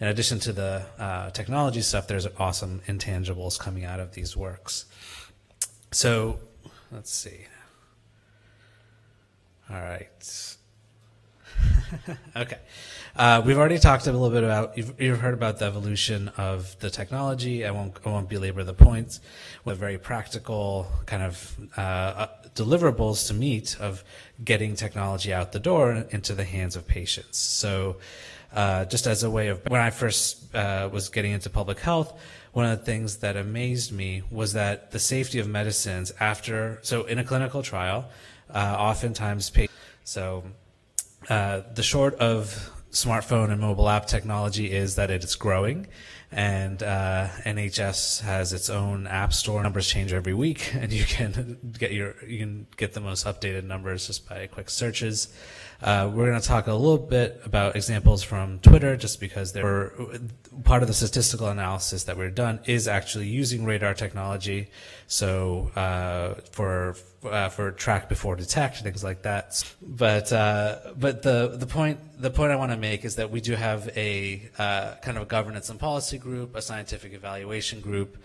in addition to the technology stuff, there's awesome intangibles coming out of these works. So let's see. All right. Okay. We've already talked a little bit about, you've heard about the evolution of the technology. I won't belabor the points. We have very practical kind of deliverables to meet of getting technology out the door into the hands of patients. So just as a way of, when I first was getting into public health, one of the things that amazed me was that the safety of medicines so in a clinical trial, oftentimes patients, the short of smartphone and mobile app technology is that it is growing, and NHS has its own app store. Numbers change every week, and you can get the most updated numbers just by quick searches. We're going to talk a little bit about examples from Twitter, just because part of the statistical analysis that we've done is actually using radar technology, so for track before detect, things like that. But the point I want to make is that we do have a kind of a governance and policy group, a scientific evaluation group,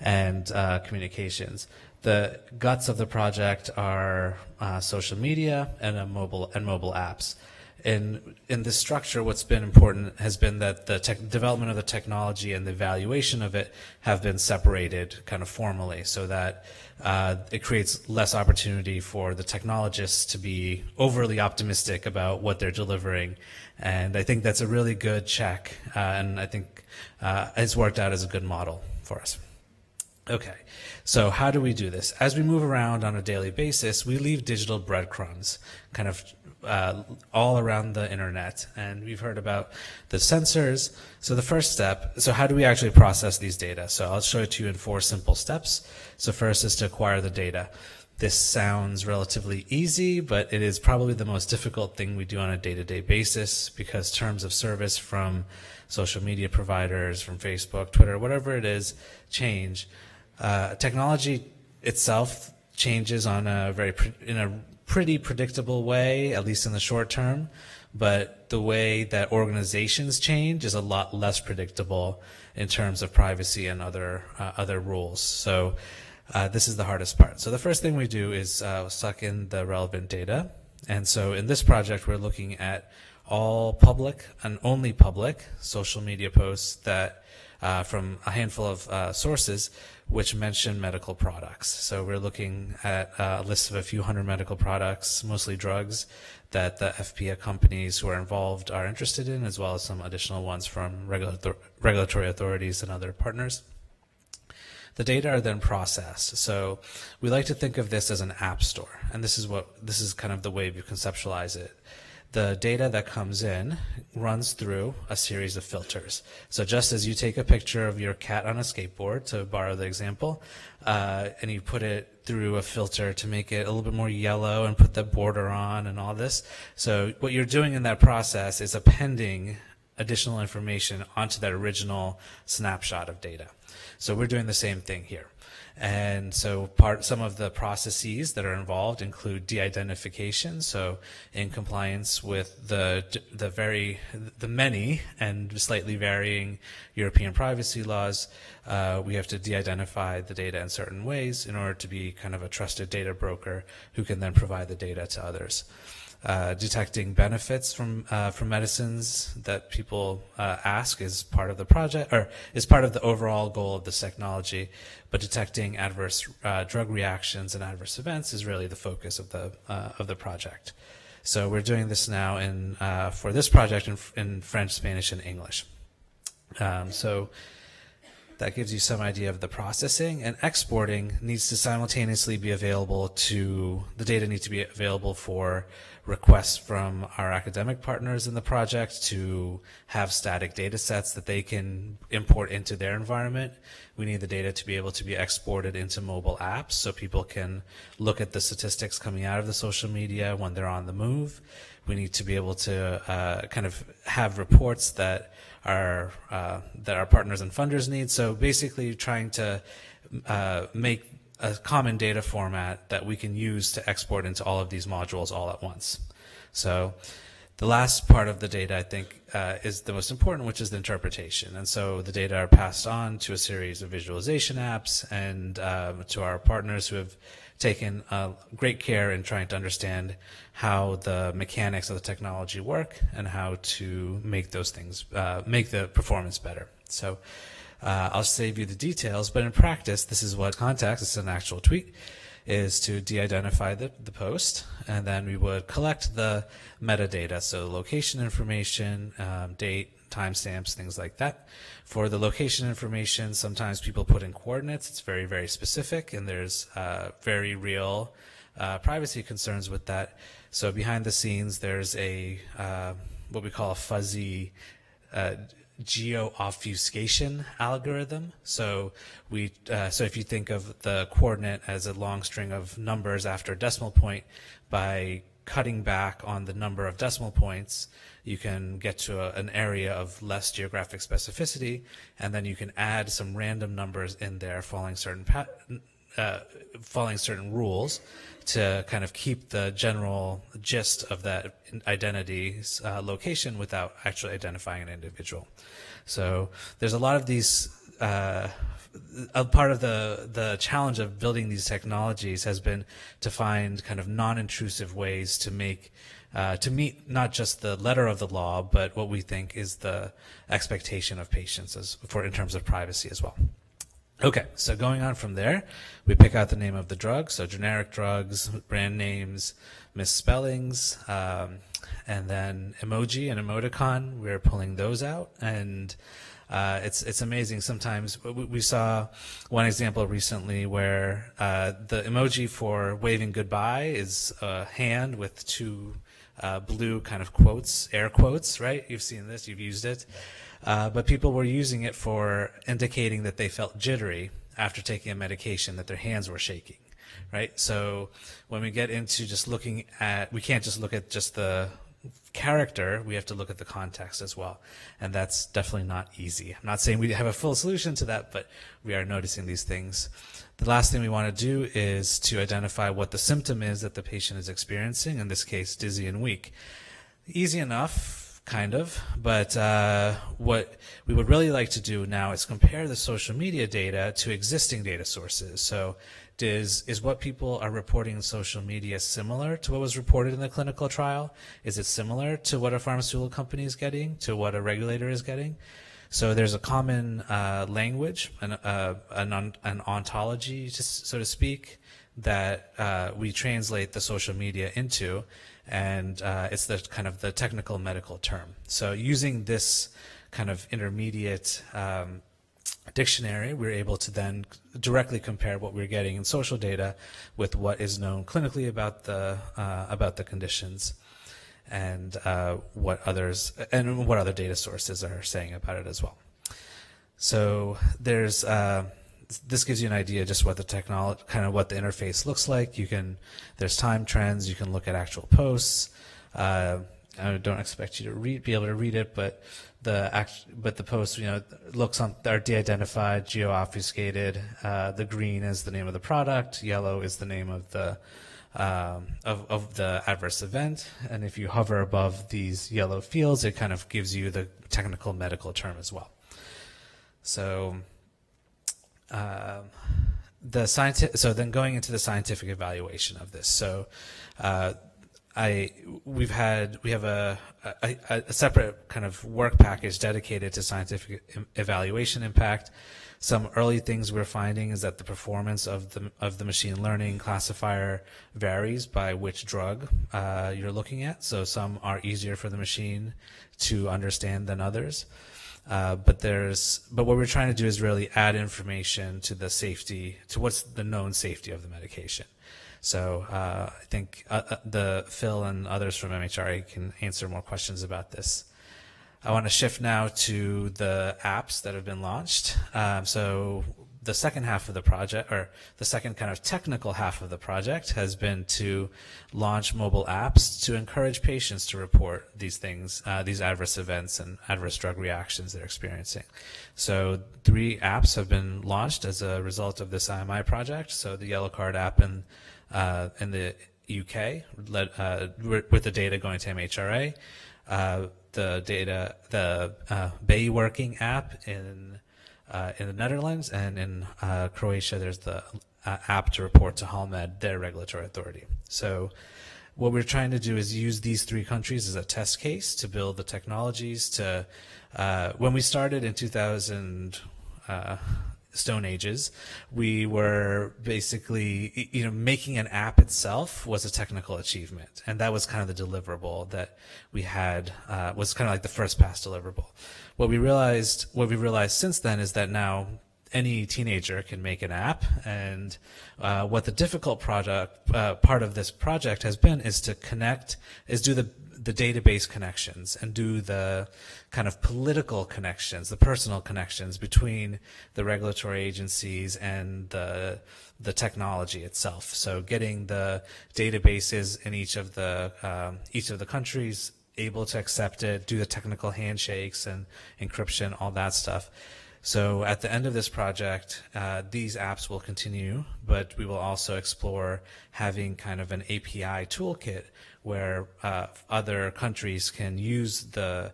and communications. The guts of the project are social media and mobile apps. In this structure, what's been important has been that the development of the technology and the evaluation of it have been separated kind of formally, so that it creates less opportunity for the technologists to be overly optimistic about what they're delivering. And I think that's a really good check, and I think it's worked out as a good model for us. Okay, so how do we do this? As we move around on a daily basis, we leave digital breadcrumbs kind of all around the internet, and we've heard about the sensors. So the first step, so how do we actually process these data? So I'll show it to you in 4 simple steps. So first is to acquire the data. This sounds relatively easy, but it is probably the most difficult thing we do on a day-to-day basis, because terms of service from social media providers, from Facebook, Twitter, whatever it is, change. Technology itself changes in a pretty predictable way, at least in the short term, but the way that organizations change is a lot less predictable in terms of privacy and other rules. So this is the hardest part. So the first thing we do is suck in the relevant data. And so in this project, we're looking at all public and only public social media posts that from a handful of sources which mention medical products. So we're looking at a list of a few hundred medical products, mostly drugs, that the FPA companies who are involved are interested in, as well as some additional ones from regulatory authorities and other partners. The data are then processed. So we like to think of this as an app store, and this is kind of the way we conceptualize it. The data that comes in runs through a series of filters. So just as you take a picture of your cat on a skateboard, to borrow the example, and you put it through a filter to make it a little bit more yellow and put the border on and all this. So what you're doing in that process is appending additional information onto that original snapshot of data. So we're doing the same thing here. And so some of the processes that are involved include de-identification. So in compliance with the many and slightly varying European privacy laws, we have to de-identify the data in certain ways in order to be kind of a trusted data broker who can then provide the data to others. Detecting benefits from medicines that people ask is part of the project, or is part of the overall goal of this technology. But detecting adverse drug reactions and adverse events is really the focus of the project. So we're doing this now for this project in French, Spanish, and English. So that gives you some idea of the processing, and exporting needs to simultaneously be available the data needs to be available for requests from our academic partners in the project to have static data sets that they can import into their environment. We need the data to be able to be exported into mobile apps so people can look at the statistics coming out of the social media when they're on the move. We need to be able to kind of have reports that our partners and funders need. So basically trying to make a common data format that we can use to export into all of these modules all at once. So The last part of the data, I think, is the most important, which is the interpretation. And so the data are passed on to a series of visualization apps and to our partners who have taken great care in trying to understand how the mechanics of the technology work and how to make those things, make the performance better. So I'll save you the details, but in practice, this is what context, this is an actual tweet, is to de-identify the post, and then we would collect the metadata, so location information, date, timestamps, things like that. For the location information, sometimes people put in coordinates. It's very, very specific, and there's very real privacy concerns with that. So behind the scenes, there's a what we call a fuzzy geo-obfuscation algorithm. So so if you think of the coordinate as a long string of numbers after a decimal point, by cutting back on the number of decimal points, you can get to an area of less geographic specificity, and then you can add some random numbers in there following certain rules to kind of keep the general gist of that identity's location without actually identifying an individual. So there's a lot of these, a part of the challenge of building these technologies has been to find kind of non-intrusive ways to make, to meet not just the letter of the law, but what we think is the expectation of patients in terms of privacy as well. Okay, so going on from there, we pick out the name of the drug, so generic drugs, brand names, misspellings, and then emoji and emoticon, we're pulling those out, and it's amazing. Sometimes we saw one example recently where the emoji for waving goodbye is a hand with two blue kind of quotes, air quotes, right? You've seen this, you've used it. But people were using it for indicating that they felt jittery after taking a medication, that their hands were shaking, right? So when we get into just looking at, we can't just look at just the character, we have to look at the context as well. And that's definitely not easy. I'm not saying we have a full solution to that, but we are noticing these things. The last thing we want to do is to identify what the symptom is that the patient is experiencing, in this case, dizzy and weak. Easy enough, kind of, but what we would really like to do now is compare the social media data to existing data sources. So is what people are reporting in social media similar to what was reported in the clinical trial? Is it similar to what a pharmaceutical company is getting, to what a regulator is getting? So there's a common language, an ontology, so to speak, that we translate the social media into, and it's the kind of the technical medical term. So using this kind of intermediate dictionary, we're able to then directly compare what we're getting in social data with what is known clinically about the conditions, and what other data sources are saying about it as well. So there's this gives you an idea just what the technology, kind of what the interface looks like. There's time trends. You can look at actual posts. I don't expect you to be able to read it, but the posts, are de-identified, geo-obfuscated. The green is the name of the product. Yellow is the name of the adverse event. And if you hover above these yellow fields, it kind of gives you the technical medical term as well. So. So then going into the scientific evaluation of this. So we have a separate kind of work package dedicated to scientific evaluation impact. Some early things we're finding is that the performance of the machine learning classifier varies by which drug you're looking at. So some are easier for the machine to understand than others. But what we're trying to do is really add information to the safety, to what's the known safety of the medication. So I think Phil and others from MHRA can answer more questions about this. I want to shift now to the apps that have been launched. So the second half of the project, or the second kind of technical half of the project, has been to launch mobile apps to encourage patients to report these things, these adverse events and adverse drug reactions they're experiencing. So 3 apps have been launched as a result of this IMI project. So the Yellow Card app and the UK, with the data going to MHRA. The Bay Working app in the Netherlands, and in Croatia, there's the app to report to HALMED, their regulatory authority. So what we're trying to do is use these 3 countries as a test case to build the technologies to, when we started in 2000, Stone Ages, we were basically, making an app itself was a technical achievement. And that was kind of the deliverable that we had, was kind of like the first pass deliverable. What we realized since then is that now any teenager can make an app, and what the difficult part of this project has been is to do the database connections and do the kind of political connections, the personal connections between the regulatory agencies and the technology itself. So getting the databases in each of the countries able to accept it, do the technical handshakes and encryption, all that stuff. So at the end of this project, these apps will continue, but we will also explore having kind of an API toolkit where other countries can use the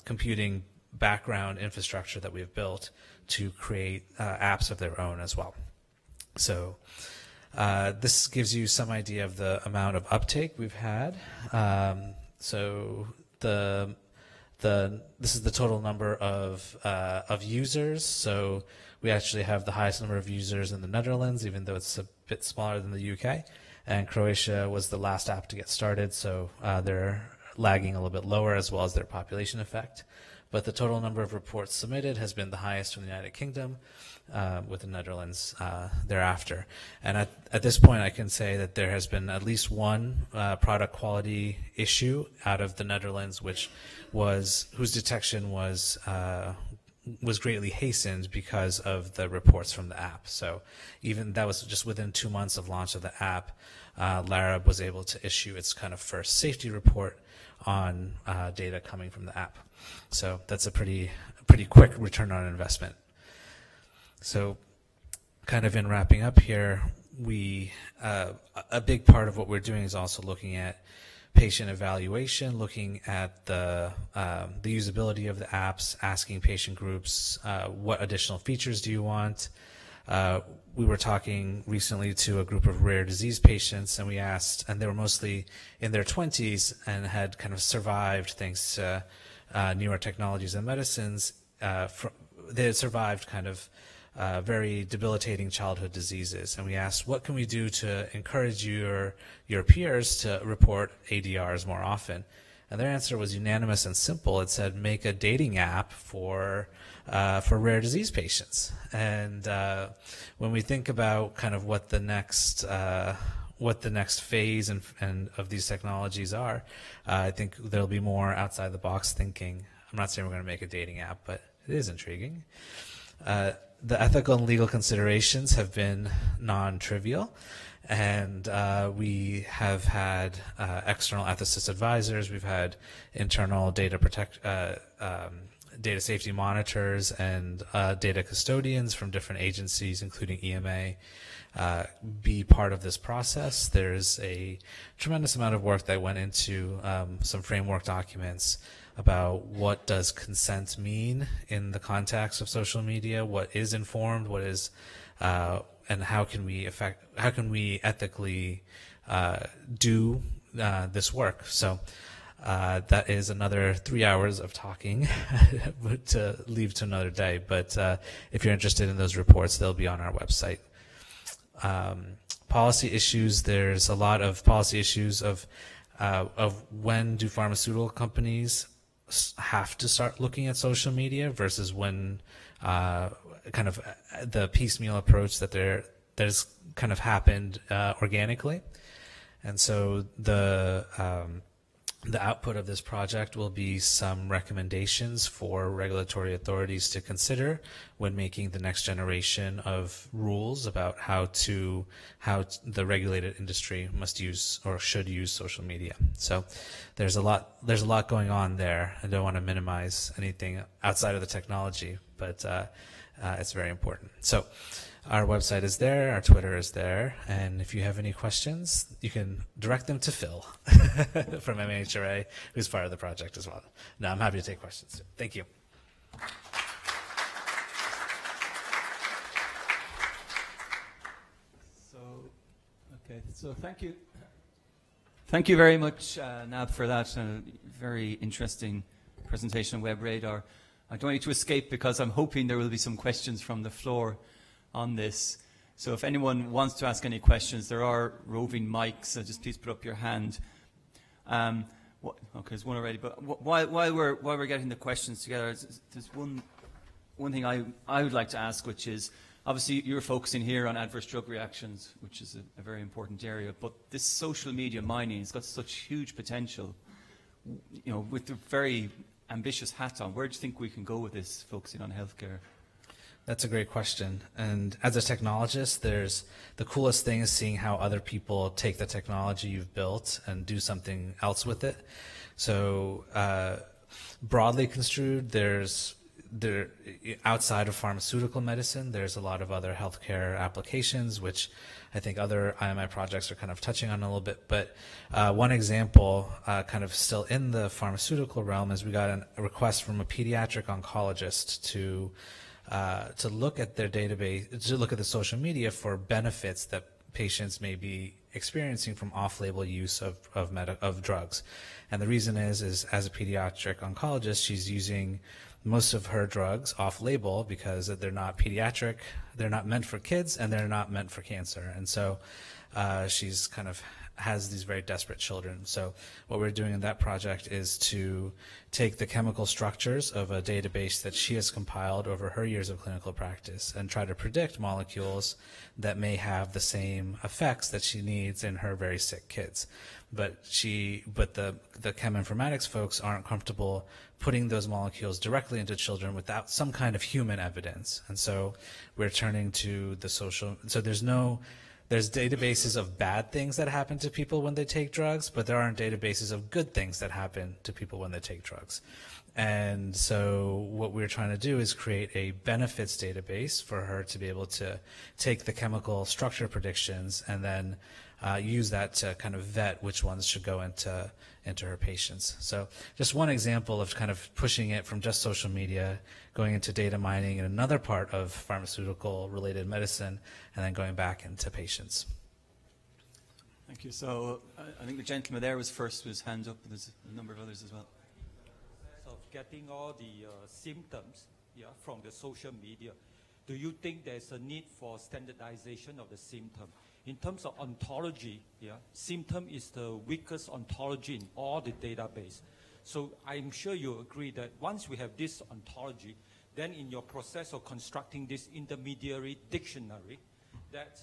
computing background infrastructure that we've built to create apps of their own as well. So this gives you some idea of the amount of uptake we've had. So this is the total number of users. So we actually have the highest number of users in the Netherlands, even though it's a bit smaller than the UK. And Croatia was the last app to get started, so they're lagging a little bit lower, as well as their population effect. But the total number of reports submitted has been the highest from the United Kingdom, with the Netherlands thereafter. And at this point, I can say that there has been at least one product quality issue out of the Netherlands, whose detection was greatly hastened because of the reports from the app. So even that was just within 2 months of launch of the app, Larab was able to issue its kind of first safety report on data coming from the app. So that's a pretty quick return on investment. So kind of in wrapping up here, a big part of what we're doing is also looking at patient evaluation, looking at the usability of the apps, asking patient groups, what additional features do you want? We were talking recently to a group of rare disease patients, and we asked, and they were mostly in their 20s and had kind of survived thanks to newer technologies and medicines. They had survived kind of very debilitating childhood diseases, and we asked, what can we do to encourage your peers to report ADRs more often? And their answer was unanimous and simple. It said, make a dating app for rare disease patients. And when we think about kind of what the next phase and of these technologies are, I think there'll be more outside the box thinking. I'm not saying we're going to make a dating app, but it is intriguing. The ethical and legal considerations have been non-trivial, and we have had external ethicist advisors. We've had internal data safety monitors and data custodians from different agencies, including EMA, be part of this process. There's a tremendous amount of work that went into some framework documents about what does consent mean in the context of social media, what is informed, what is, and how can we ethically do this work. So that is another 3 hours of talking to leave to another day. But if you're interested in those reports, they'll be on our website. Policy issues, there's a lot of policy issues of when do pharmaceutical companies have to start looking at social media versus when kind of the piecemeal approach there's kind of happened organically. And so the output of this project will be some recommendations for regulatory authorities to consider when making the next generation of rules about how the regulated industry must use or should use social media. So there's a lot going on there. I don't want to minimize anything outside of the technology, but it's very important. So our website is there, our Twitter is there, and if you have any questions, you can direct them to Phil from MHRA, who's part of the project as well. No, I'm happy to take questions. Thank you. So thank you. Thank you very much, Nab, for that very interesting presentation on Web Radar. I don't need to escape because I'm hoping there will be some questions from the floor on this. So if anyone wants to ask any questions, there are roving mics, so just please put up your hand. Okay, there's one already, but while we're getting the questions together, there's one thing I would like to ask, which is, obviously you're focusing here on adverse drug reactions, which is a very important area, but this social media mining has got such huge potential. You know, with the very ambitious hat on, where do you think we can go with this, focusing on healthcare? That's a great question. And as a technologist, the coolest thing is seeing how other people take the technology you've built and do something else with it. So broadly construed, outside of pharmaceutical medicine, there's a lot of other healthcare applications, which I think other IMI projects are kind of touching on a little bit. But one example, kind of still in the pharmaceutical realm, is we got a request from a pediatric oncologist to look at their database, to look at the social media for benefits that patients may be experiencing from off-label use of drugs. And the reason is as a pediatric oncologist, she's using most of her drugs off-label because they're not pediatric, they're not meant for kids, and they're not meant for cancer. And so she's kind of has these very desperate children. So what we're doing in that project is to take the chemical structures of a database that she has compiled over her years of clinical practice and try to predict molecules that may have the same effects that she needs in her very sick kids. But the cheminformatics folks aren't comfortable putting those molecules directly into children without some kind of human evidence. And so we're turning to the social, so there's databases of bad things that happen to people when they take drugs, but there aren't databases of good things that happen to people when they take drugs. And so what we're trying to do is create a benefits database for her to be able to take the chemical structure predictions and then use that to kind of vet which ones should go into her patients. So just one example of kind of pushing it from just social media, going into data mining in another part of pharmaceutical related medicine, and then going back into patients. Thank you. So I think the gentleman there was first with his hands up, and there's a number of others as well. Of getting all the symptoms from the social media, do you think there's a need for standardization of the symptom? In terms of ontology, symptom is the weakest ontology in all the database. So I'm sure you agree that once we have this ontology, then in your process of constructing this intermediary dictionary, that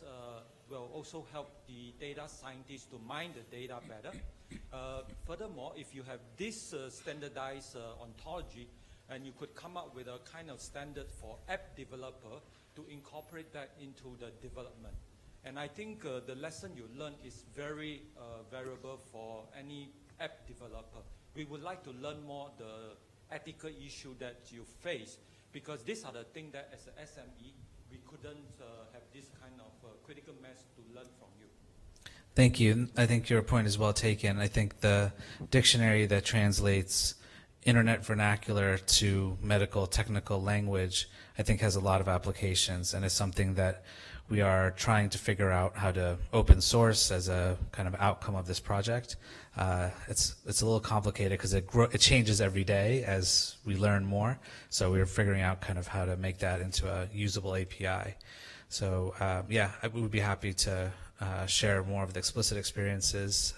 will also help the data scientists to mine the data better. Furthermore, if you have this standardized ontology, and you could come up with a kind of standard for app developer to incorporate that into the development. And I think the lesson you learned is very valuable for any app developer. We would like to learn more the ethical issue that you face, because these are the things that as an SME, we couldn't have this kind of critical mass to learn from you. Thank you. I think your point is well taken. I think the dictionary that translates internet vernacular to medical technical language, I think has a lot of applications, and is something that we are trying to figure out how to open source as a kind of outcome of this project. It's a little complicated because it changes every day as we learn more. So we're figuring out kind of how to make that into a usable API. So yeah, we would be happy to share more of the explicit experiences